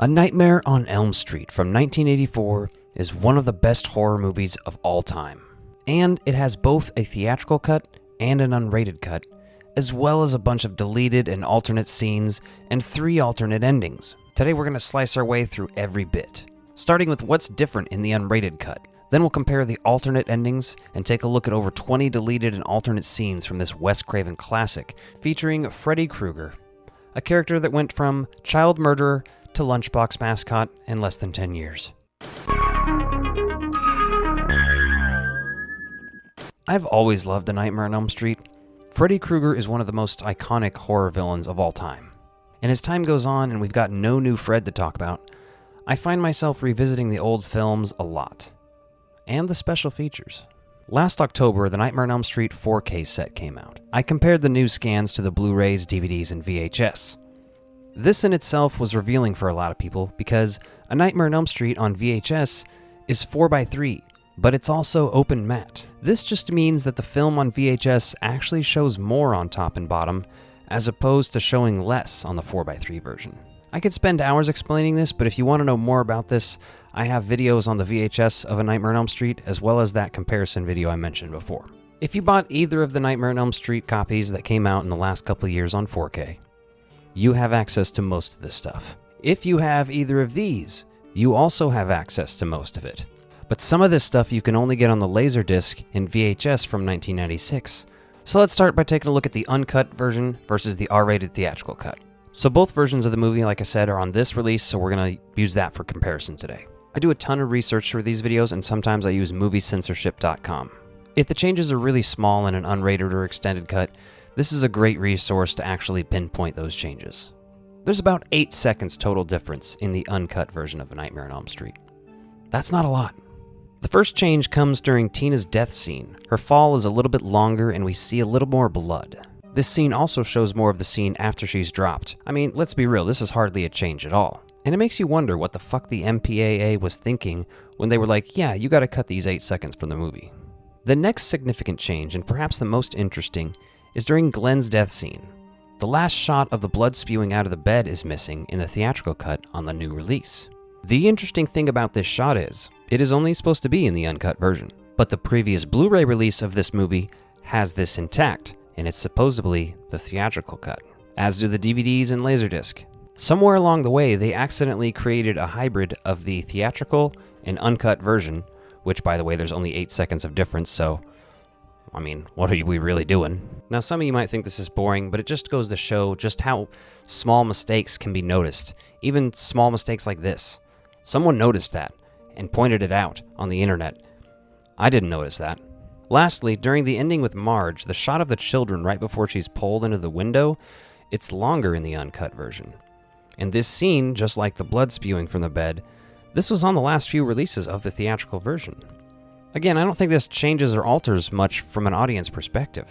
A Nightmare on Elm Street from 1984 is one of the best horror movies of all time. And it has both a theatrical cut and an unrated cut, as well as a bunch of deleted and alternate scenes and 3 alternate endings. Today we're going to slice our way through every bit, starting with what's different in the unrated cut. Then we'll compare the alternate endings and take a look at over 20 deleted and alternate scenes from this Wes Craven classic featuring Freddy Krueger, a character that went from child murderer to lunchbox mascot in less than 10 years. I've always loved A Nightmare on Elm Street. Freddy Krueger is one of the most iconic horror villains of all time. And as time goes on and we've got no new Fred to talk about, I find myself revisiting the old films a lot. And the special features. Last October, the Nightmare on Elm Street 4K set came out. I compared the new scans to the Blu-rays, DVDs, and VHS. This in itself was revealing for a lot of people because A Nightmare on Elm Street on VHS is 4:3, but it's also open matte. This just means that the film on VHS actually shows more on top and bottom as opposed to showing less on the 4:3 version. I could spend hours explaining this, but if you want to know more about this, I have videos on the VHS of A Nightmare on Elm Street as well as that comparison video I mentioned before. If you bought either of the Nightmare on Elm Street copies that came out in the last couple of years on 4K, you have access to most of this stuff. If you have either of these, you also have access to most of it. But some of this stuff you can only get on the Laserdisc in VHS from 1996. So let's start by taking a look at the uncut version versus the R-rated theatrical cut. So both versions of the movie, like I said, are on this release, so we're going to use that for comparison today. I do a ton of research for these videos, and sometimes I use moviecensorship.com. If the changes are really small in an unrated or extended cut, this is a great resource to actually pinpoint those changes. There's about 8 seconds total difference in the uncut version of A Nightmare on Elm Street. That's not a lot. The first change comes during Tina's death scene. Her fall is a little bit longer and we see a little more blood. This scene also shows more of the scene after she's dropped. I mean, let's be real, this is hardly a change at all. And it makes you wonder what the fuck the MPAA was thinking when they were like, yeah, you gotta cut these 8 seconds from the movie. The next significant change, and perhaps the most interesting, is during Glenn's death scene. The last shot of the blood spewing out of the bed is missing in the theatrical cut on the new release. The interesting thing about this shot is, it is only supposed to be in the uncut version, but the previous Blu-ray release of this movie has this intact, and it's supposedly the theatrical cut, as do the DVDs and Laserdisc. Somewhere along the way, they accidentally created a hybrid of the theatrical and uncut version, which by the way, there's only 8 seconds of difference, so I mean, what are we really doing? Now, some of you might think this is boring, but it just goes to show just how small mistakes can be noticed. Even small mistakes like this. Someone noticed that and pointed it out on the internet. I didn't notice that. Lastly, during the ending with Marge, the shot of the children right before she's pulled into the window, it's longer in the uncut version. And this scene, just like the blood spewing from the bed, this was on the last few releases of the theatrical version. Again, I don't think this changes or alters much from an audience perspective.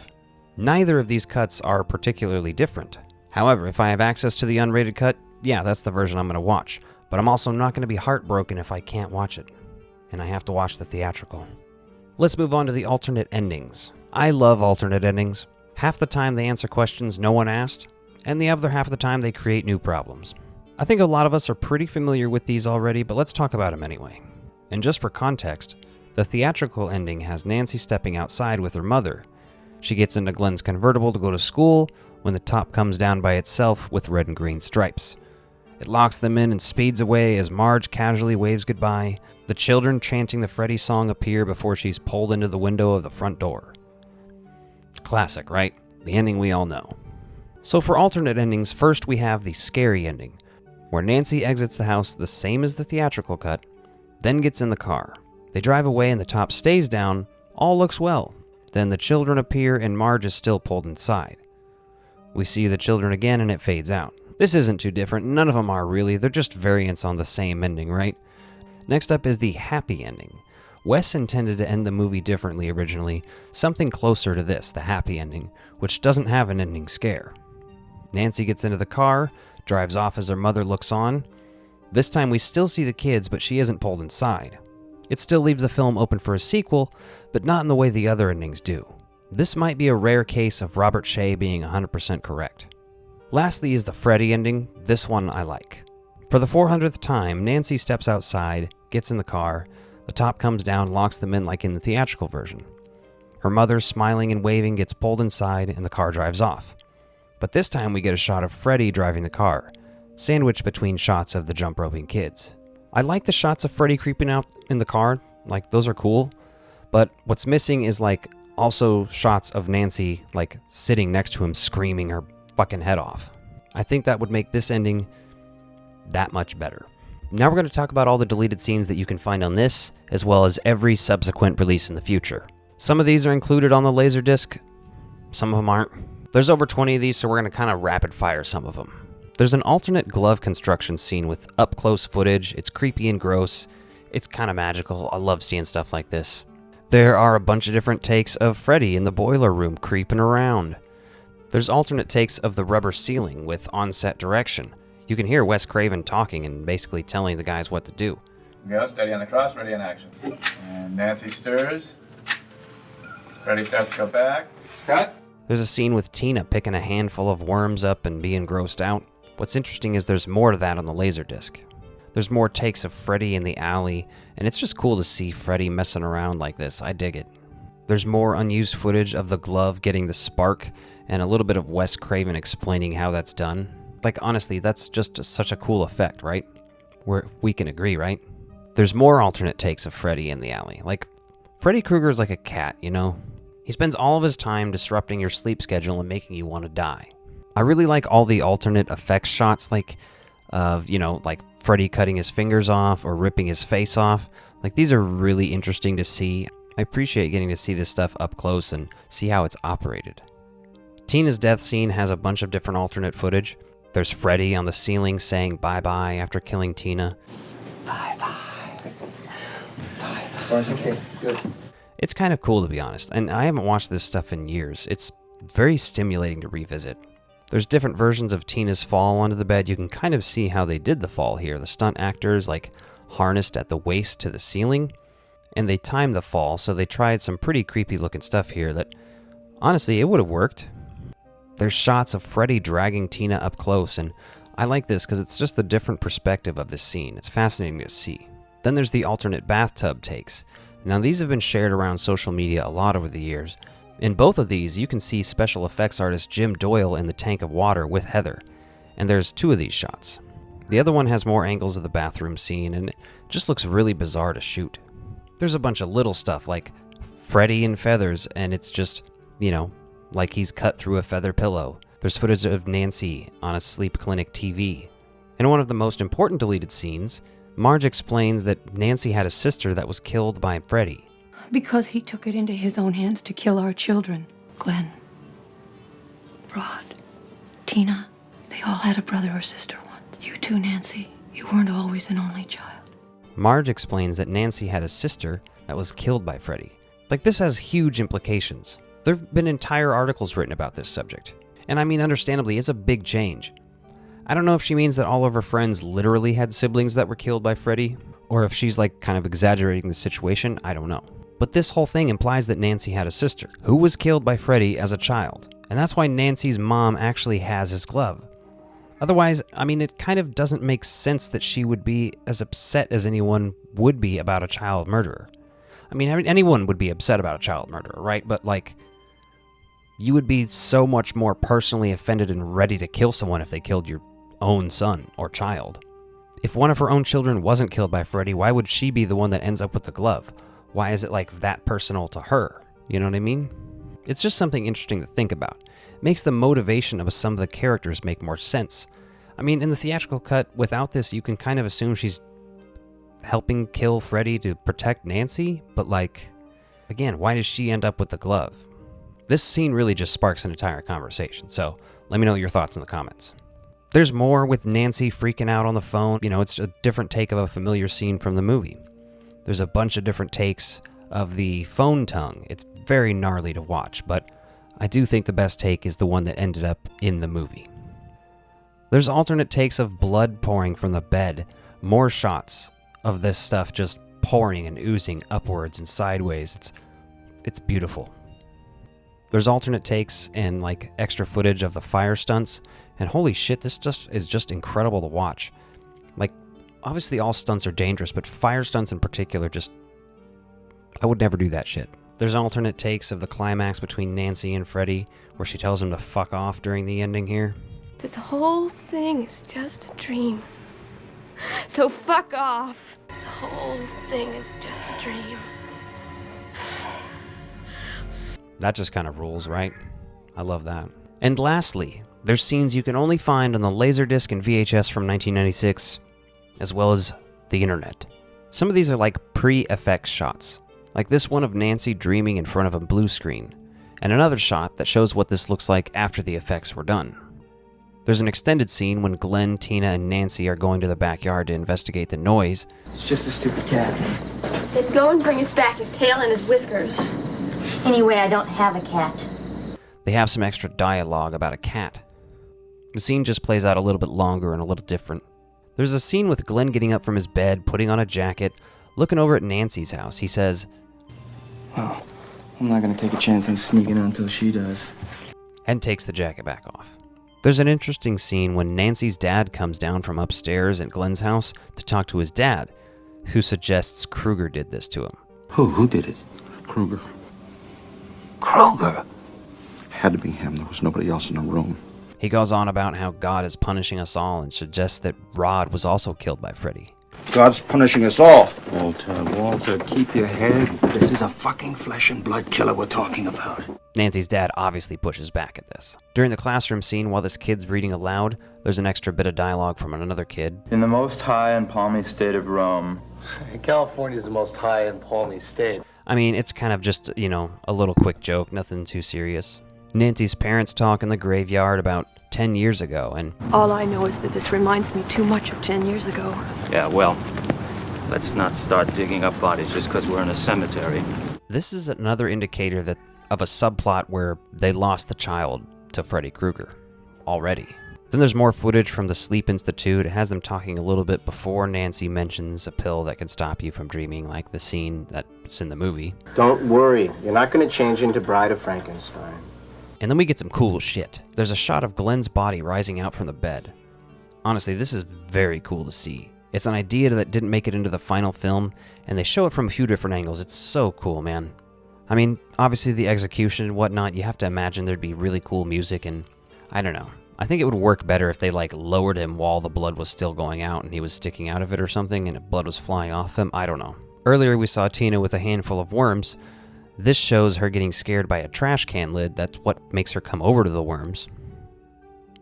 Neither of these cuts are particularly different. However, if I have access to the unrated cut, yeah, that's the version I'm going to watch. But I'm also not going to be heartbroken if I can't watch it, and I have to watch the theatrical. Let's move on to the alternate endings. I love alternate endings. Half the time they answer questions no one asked, and the other half of the time they create new problems. I think a lot of us are pretty familiar with these already, but let's talk about them anyway. And just for context, the theatrical ending has Nancy stepping outside with her mother. She gets into Glenn's convertible to go to school when the top comes down by itself with red and green stripes. It locks them in and speeds away as Marge casually waves goodbye. The children chanting the Freddy song appear before she's pulled into the window of the front door. Classic, right? The ending we all know. So for alternate endings, first we have the scary ending, where Nancy exits the house the same as the theatrical cut, then gets in the car. They drive away and the top stays down, all looks well. Then the children appear and Marge is still pulled inside. We see the children again and it fades out. This isn't too different, none of them are really, they're just variants on the same ending, right? Next up is the happy ending. Wes intended to end the movie differently originally, something closer to this, the happy ending, which doesn't have an ending scare. Nancy gets into the car, drives off as her mother looks on. This time we still see the kids, but she isn't pulled inside. It still leaves the film open for a sequel, but not in the way the other endings do. This might be a rare case of Robert Shea being 100% correct. Lastly is the Freddy ending. This one I like. For the 400th time, Nancy steps outside, gets in the car, the top comes down, locks them in like in the theatrical version. Her mother, smiling and waving, gets pulled inside and the car drives off. But this time we get a shot of Freddy driving the car, sandwiched between shots of the jump roping kids. I like the shots of Freddy creeping out in the car, like those are cool, but what's missing is like also shots of Nancy like sitting next to him screaming her fucking head off. I think that would make this ending that much better. Now we're going to talk about all the deleted scenes that you can find on this, as well as every subsequent release in the future. Some of these are included on the Laserdisc, some of them aren't. There's over 20 of these, so we're going to kind of rapid fire some of them. There's an alternate glove construction scene with up-close footage. It's creepy and gross. It's kind of magical. I love seeing stuff like this. There are a bunch of different takes of Freddy in the boiler room creeping around. There's alternate takes of the rubber ceiling with on-set direction. You can hear Wes Craven talking and basically telling the guys what to do. Go, steady on the cross, ready in action. And Nancy stirs. Freddy starts to go back. Cut. There's a scene with Tina picking a handful of worms up and being grossed out. What's interesting is there's more to that on the Laserdisc. There's more takes of Freddy in the alley, and it's just cool to see Freddy messing around like this. I dig it. There's more unused footage of the glove getting the spark, and a little bit of Wes Craven explaining how that's done. Like, honestly, that's just such a cool effect, right? We can agree, right? There's more alternate takes of Freddy in the alley. Like, Freddy Krueger's like a cat, you know? He spends all of his time disrupting your sleep schedule and making you want to die. I really like all the alternate effects shots, like, like Freddy cutting his fingers off or ripping his face off. Like, these are really interesting to see. I appreciate getting to see this stuff up close and see how it's operated. Tina's death scene has a bunch of different alternate footage. There's Freddy on the ceiling saying bye-bye after killing Tina. Bye-bye. As far as okay, good. It's kind of cool, to be honest, and I haven't watched this stuff in years. It's very stimulating to revisit. There's different versions of Tina's fall onto the bed. You can kind of see how they did the fall here. The stunt actors, like, harnessed at the waist to the ceiling, and they timed the fall, so they tried some pretty creepy-looking stuff here that, honestly, it would have worked. There's shots of Freddy dragging Tina up close, and I like this because it's just the different perspective of this scene. It's fascinating to see. Then there's the alternate bathtub takes. Now, these have been shared around social media a lot over the years. In both of these, you can see special effects artist Jim Doyle in the tank of water with Heather, and there's 2 of these shots. The other one has more angles of the bathroom scene, and it just looks really bizarre to shoot. There's a bunch of little stuff like Freddy in feathers, and it's just, like he's cut through a feather pillow. There's footage of Nancy on a sleep clinic TV. In one of the most important deleted scenes, Marge explains that Nancy had a sister that was killed by Freddy. Because he took it into his own hands to kill our children. Glenn, Rod, Tina, they all had a brother or sister once. You too, Nancy. You weren't always an only child. Marge explains that Nancy had a sister that was killed by Freddy. Like, this has huge implications. There have been entire articles written about this subject. And I mean, understandably, it's a big change. I don't know if she means that all of her friends literally had siblings that were killed by Freddy, or if she's like kind of exaggerating the situation, I don't know. But this whole thing implies that Nancy had a sister who was killed by Freddy as a child. And that's why Nancy's mom actually has his glove. Otherwise, I mean, it kind of doesn't make sense that she would be as upset as anyone would be about a child murderer. I mean, anyone would be upset about a child murderer, right? But like, you would be so much more personally offended and ready to kill someone if they killed your own son or child. If one of her own children wasn't killed by Freddy, why would she be the one that ends up with the glove? Why is it like that personal to her? You know what I mean? It's just something interesting to think about. It makes the motivation of some of the characters make more sense. I mean, in the theatrical cut, without this, you can kind of assume she's helping kill Freddy to protect Nancy, but like, again, why does she end up with the glove? This scene really just sparks an entire conversation, so let me know your thoughts in the comments. There's more with Nancy freaking out on the phone. It's a different take of a familiar scene from the movie. There's a bunch of different takes of the phone tongue. It's very gnarly to watch, but I do think the best take is the one that ended up in the movie. There's alternate takes of blood pouring from the bed, more shots of this stuff just pouring and oozing upwards and sideways. It's beautiful. There's alternate takes and like extra footage of the fire stunts, and holy shit, this just is just incredible to watch. Like, Obviously all stunts are dangerous, but fire stunts in particular, I would never do that shit. There's alternate takes of the climax between Nancy and Freddy, where she tells him to fuck off during the ending here. This whole thing is just a dream. So fuck off. This whole thing is just a dream. That just kind of rules, right? I love that. And lastly, there's scenes you can only find on the Laserdisc and VHS from 1996, as well as the internet. Some of these are like pre-effects shots, like this one of Nancy dreaming in front of a blue screen, and another shot that shows what this looks like after the effects were done. There's an extended scene when Glenn, Tina, and Nancy are going to the backyard to investigate the noise. It's just a stupid cat. Then go and bring us back his tail and his whiskers. Anyway, I don't have a cat. They have some extra dialogue about a cat. The scene just plays out a little bit longer and a little different. There's a scene with Glenn getting up from his bed, putting on a jacket, looking over at Nancy's house. He says, "Oh, I'm not gonna take a chance on sneaking out until she does." And takes the jacket back off. There's an interesting scene when Nancy's dad comes down from upstairs at Glenn's house to talk to his dad, who suggests Kruger did this to him. Who did it? Kruger. Kruger? Had to be him. There was nobody else in the room. He goes on about how God is punishing us all and suggests that Rod was also killed by Freddy. God's punishing us all. Walter, keep your head. This is a fucking flesh and blood killer we're talking about. Nancy's dad obviously pushes back at this. During the classroom scene, while this kid's reading aloud, there's an extra bit of dialogue from another kid. In the most high and palmy state of Rome. California's the most high and palmy state. I mean, it's kind of just, a little quick joke, nothing too serious. Nancy's parents talk in the graveyard about 10 years ago, and All I know is that this reminds me too much of 10 years ago. Yeah, well, let's not start digging up bodies just because we're in a cemetery. this is another indicator of a subplot where they lost the child to Freddy Krueger already. Then there's more footage from the Sleep Institute. It has them talking a little bit before Nancy mentions a pill that can stop you from dreaming, like the scene that's in the movie. Don't worry, you're not going to change into Bride of Frankenstein. And then we get some cool shit. There's a shot of Glenn's body rising out from the bed. Honestly, this is very cool to see. It's an idea that didn't make it into the final film, and they show it from a few different angles. It's so cool, man. I mean, obviously the execution and whatnot, you have to imagine there'd be really cool music, and I don't know. I think it would work better if they lowered him while the blood was still going out and he was sticking out of it or something and blood was flying off him. I don't know. Earlier we saw Tina with a handful of worms. This shows her getting scared by a trash can lid. That's what makes her come over to the worms.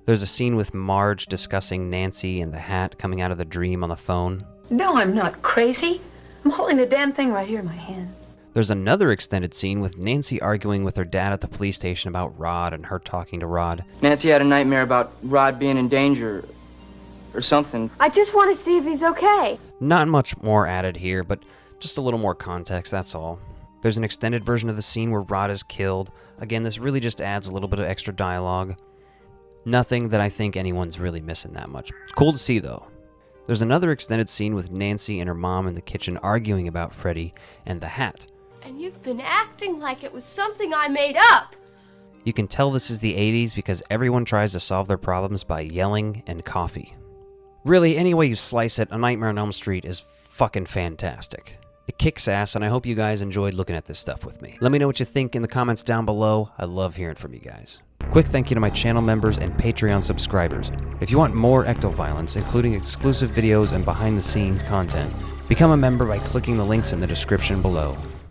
There's a scene with Marge discussing Nancy and the hat coming out of the dream on the phone. No, I'm not crazy. I'm holding the damn thing right here in my hand. There's another extended scene with Nancy arguing with her dad at the police station about Rod and her talking to Rod. Nancy had a nightmare about Rod being in danger or something. I just want to see if he's okay. Not much more added here, but just a little more context, that's all. There's an extended version of the scene where Rod is killed. Again, this really just adds a little bit of extra dialogue. Nothing that I think anyone's really missing that much. It's cool to see, though. There's another extended scene with Nancy and her mom in the kitchen arguing about Freddy and the hat. And you've been acting like it was something I made up. You can tell this is the 80s because everyone tries to solve their problems by yelling and coffee. Really, any way you slice it, A Nightmare on Elm Street is fucking fantastic. It kicks ass, and I hope you guys enjoyed looking at this stuff with me. Let me know what you think in the comments down below. I love hearing from you guys. Quick thank you to my channel members and Patreon subscribers. If you want more ectoviolence, including exclusive videos and behind-the-scenes content, become a member by clicking the links in the description below.